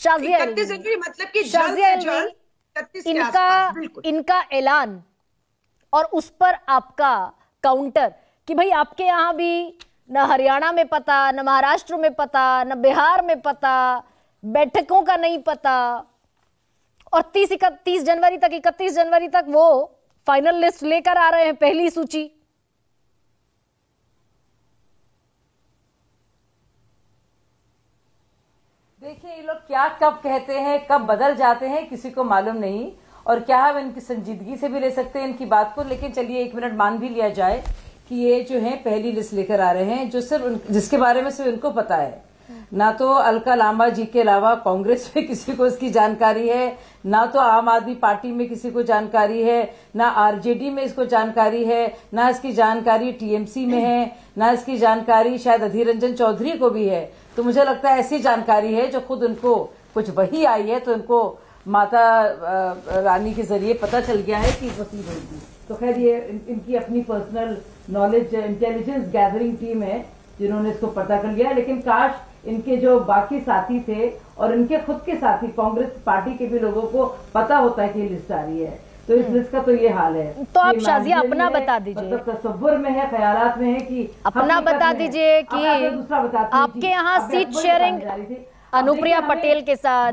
शाजिया 31 जनवरी मतलब कि शाजिया इनका ऐलान और उस पर आपका काउंटर कि भाई आपके यहाँ भी न हरियाणा में पता, न महाराष्ट्र में पता, न बिहार में पता, बैठकों का नहीं पता, और 31 जनवरी तक वो फाइनल लिस्ट लेकर आ रहे हैं, पहली सूची। देखिए ये लोग क्या कब कहते हैं, कब बदल जाते हैं, किसी को मालूम नहीं। और क्या हम इनकी संजीदगी से भी ले सकते हैं इनकी बात को, लेकिन चलिए 1 मिनट मान भी लिया जाए कि ये जो है पहली लिस्ट लेकर आ रहे हैं, जो सिर्फ जिसके बारे में सिर्फ इनको पता है। ना तो अलका लांबा जी के अलावा कांग्रेस में किसी को इसकी जानकारी है, ना तो आम आदमी पार्टी में किसी को जानकारी है, ना आरजेडी में इसको जानकारी है, ना इसकी जानकारी टीएमसी में है, ना इसकी जानकारी शायद अधीर रंजन चौधरी को भी है। तो मुझे लगता है ऐसी जानकारी है जो खुद उनको कुछ वही आई है, तो इनको माता रानी के जरिए पता चल गया है कि वसील होगी। तो खैर ये इनकी अपनी personal knowledge intelligence gathering team है जिन्होंने इसको पता कर लिया। लेकिन काश इनके जो बाकी साथी थे और इनके खुद के साथी कांग्रेस पार्टी के भी लोगों को पता होता है कि ये लिस्ट आ रही है। तो इस लिस्ट का तो ये हाल है। तो आप शाजिया अपना बता दीजिए, मतलब तस्वुर में है, ख्यालात में है कि अपना बता दीजिए कि आपके यहाँ सीट शेयरिंग अनुप्रिया पटेल के साथ,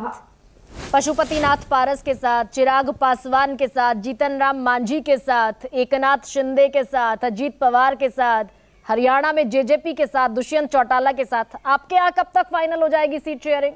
पशुपतिनाथ पारस के साथ, चिराग पासवान के साथ, जीतन राम मांझी के साथ, एकनाथ शिंदे के साथ, अजीत पवार के साथ, हरियाणा में जेजेपी के साथ, दुष्यंत चौटाला के साथ, आपके यहाँ कब तक फाइनल हो जाएगी सीट शेयरिंग?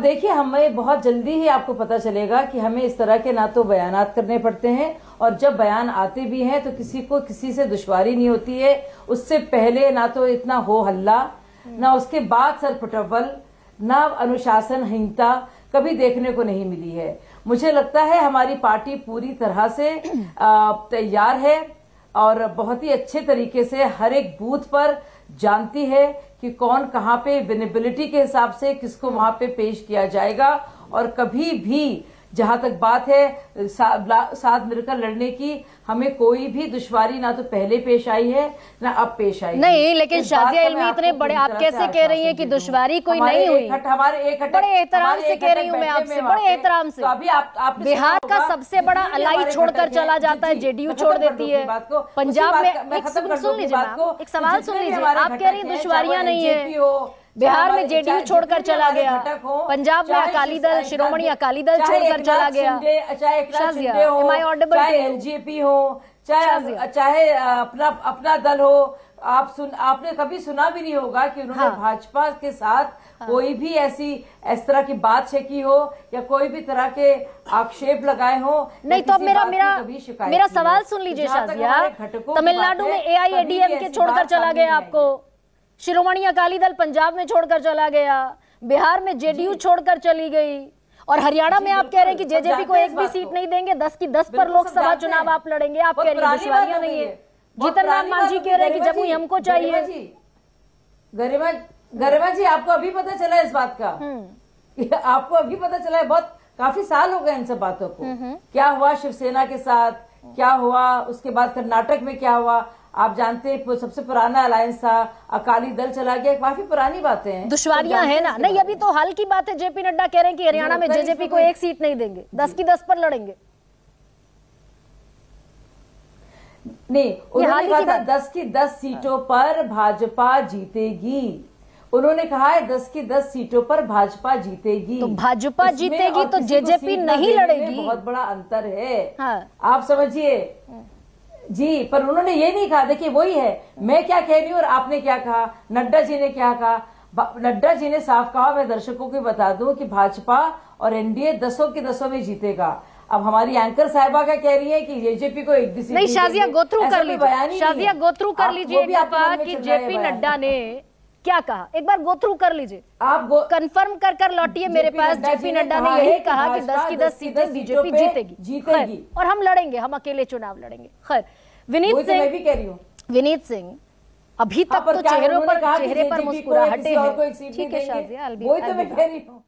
देखिए हमें बहुत जल्दी ही आपको पता चलेगा कि हमें इस तरह के ना तो बयानात करने पड़ते हैं, और जब बयान आते भी हैं तो किसी को किसी से दुश्वारी नहीं होती है। उससे पहले ना तो इतना हो हल्ला, ना उसके बाद सरपटव्वल, ना अनुशासनहीनता कभी देखने को नहीं मिली है। मुझे लगता है हमारी पार्टी पूरी तरह से तैयार है और बहुत ही अच्छे तरीके से हर एक बूथ पर जानती है कि कौन कहाँ पे विनेबिलिटी के हिसाब से किसको वहां पे पेश किया जाएगा। और कभी भी जहां तक बात है साथ मिलकर लड़ने की, हमें कोई भी दुश्वारी ना तो पहले पेश आई है ना अब पेश आई नहीं। लेकिन शाजिया इल्मी इतने बड़े, आप कैसे कह रही हैं कि दुश्वारी कोई नहीं हुई? बड़े एहतराम से कह रही हूँ मैं आपसे, बड़े एहतराम से। अभी आप बिहार का सबसे बड़ा अलाई छोड़कर चला जाता है, जेडीयू छोड़ देती है। पंजाब में सुन लीजिए, एक सवाल सुन लीजिए, आप कह रही हैं दुश्वारियां नहीं है। बिहार में जेडीयू छोड़कर चला गया, पंजाब में अकाली दल, शिरोमणि अकाली दल छोड़कर चला गया। चाहे एलजेपी हो, चाहे अपना दल हो, आपने कभी सुना भी नहीं होगा कि उन्होंने भाजपा के साथ कोई भी ऐसी इस तरह की बात छेकी हो या कोई भी तरह के आक्षेप लगाए हो। नहीं तो अब मेरा सवाल सुन लीजिए शाजिया, तमिलनाडु में एआईएडीएमके छोड़कर चला गया आपको, शिरोमणि अकाली दल पंजाब में छोड़कर चला गया, बिहार में जेडीयू छोड़कर चली गई, और हरियाणा में आप कह रहे हैं कि जेजेपी को एक भी सीट नहीं देंगे, 10 की 10 पर लोकसभा चुनाव आप लड़ेंगे। आप कह रही हैं दुश्वारियां नहीं है। जीतन राम मांझी कह रहे हैं कि जमुई हमको चाहिए। गरिमा जी आपको अभी पता चला इस बात का? आपको अभी पता चला है? बहुत काफी साल हो गए इन सब बातों को। क्या हुआ शिवसेना के साथ, क्या हुआ उसके बाद कर्नाटक में क्या हुआ, आप जानते हैं सबसे पुराना अलायंस था, अकाली दल चला गया, काफी पुरानी बातें हैं। दुश्वारियां है ना? नहीं अभी तो हाल की बात है, जेपी नड्डा कह रहे हैं कि हरियाणा में जेजेपी को एक सीट नहीं देंगे, 10 की 10 पर लड़ेंगे। नहीं, उन्होंने कहा था 10 की 10 सीटों पर भाजपा जीतेगी। उन्होंने कहा है 10 की 10 सीटों पर भाजपा जीतेगी। तो भाजपा जीतेगी तो जेजेपी नहीं लड़ेगी। बहुत बड़ा अंतर है, आप समझिए जी। पर उन्होंने ये नहीं कहा, देखिए वही है, मैं क्या कह रही हूँ और आपने क्या कहा, नड्डा जी ने क्या कहा। नड्डा जी ने साफ कहा, मैं दर्शकों को बता दूं कि भाजपा और एनडीए 10 की 10 में जीतेगा। अब हमारी एंकर साहिबा क्या कह रही है कि जेजेपी को एक भी सीट नहीं। शाजिया गोथ्रू कर लीजिए, शाजिया गोथ्रू कर लीजिए कि जेपी नड्डा ने क्या कहा, एक बार गोथ्रू कर लीजिए, आप कंफर्म कर लौटिए मेरे पास। जेपी नड्डा ने यही कहा कि 10 की 10 सीटें बीजेपी जीतेगी और हम लड़ेंगे, हम अकेले चुनाव लड़ेंगे। खैर विनीत सिंह, मैं भी कह रही हूँ, विनीत सिंह अभी तक तो चेहरे पर मुस्कुराहटें हैं। ठीक है शाजिया, वही तो मैं कह रही हूँ।